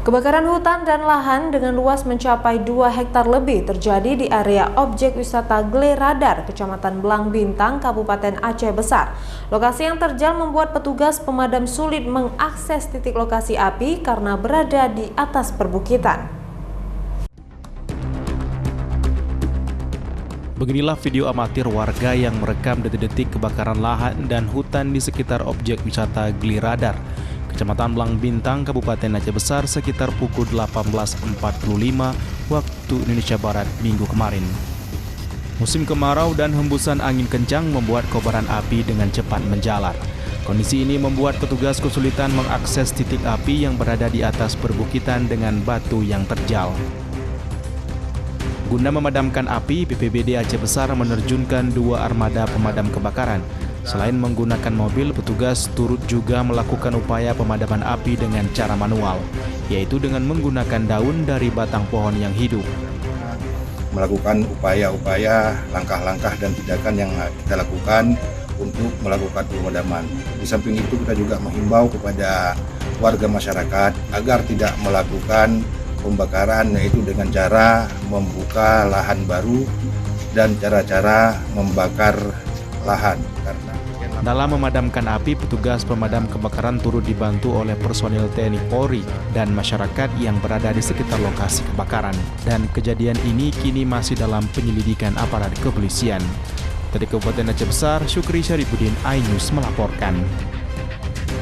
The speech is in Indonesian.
Kebakaran hutan dan lahan dengan luas mencapai 2 hektar lebih terjadi di area objek wisata Gleradar, Kecamatan Belang Bintang, Kabupaten Aceh Besar. Lokasi yang terjal membuat petugas pemadam sulit mengakses titik lokasi api karena berada di atas perbukitan. Beginilah video amatir warga yang merekam detik-detik kebakaran lahan dan hutan di sekitar objek wisata Gleradar, Kecamatan Belang Bintang, Kabupaten Aceh Besar sekitar pukul 18.45 waktu Indonesia Barat Minggu kemarin. Musim kemarau dan hembusan angin kencang membuat kobaran api dengan cepat menjalar. Kondisi ini membuat petugas kesulitan mengakses titik api yang berada di atas perbukitan dengan batu yang terjal. Guna memadamkan api, BPBD Aceh Besar menerjunkan 2 armada pemadam kebakaran. Selain menggunakan mobil, petugas turut juga melakukan upaya pemadaman api dengan cara manual, yaitu dengan menggunakan daun dari batang pohon yang hidup. Melakukan upaya-upaya, langkah-langkah dan tindakan yang kita lakukan untuk melakukan pemadaman. Di samping itu kita juga menghimbau kepada warga masyarakat agar tidak melakukan pembakaran, yaitu dengan cara membuka lahan baru dan cara-cara membakar lahan. Dalam memadamkan api, petugas pemadam kebakaran turut dibantu oleh personil TNI Polri dan masyarakat yang berada di sekitar lokasi kebakaran. Dan kejadian ini kini masih dalam penyelidikan aparat kepolisian. Dari Kabupaten Aceh Besar, Syukri Syarifuddin, iNews melaporkan.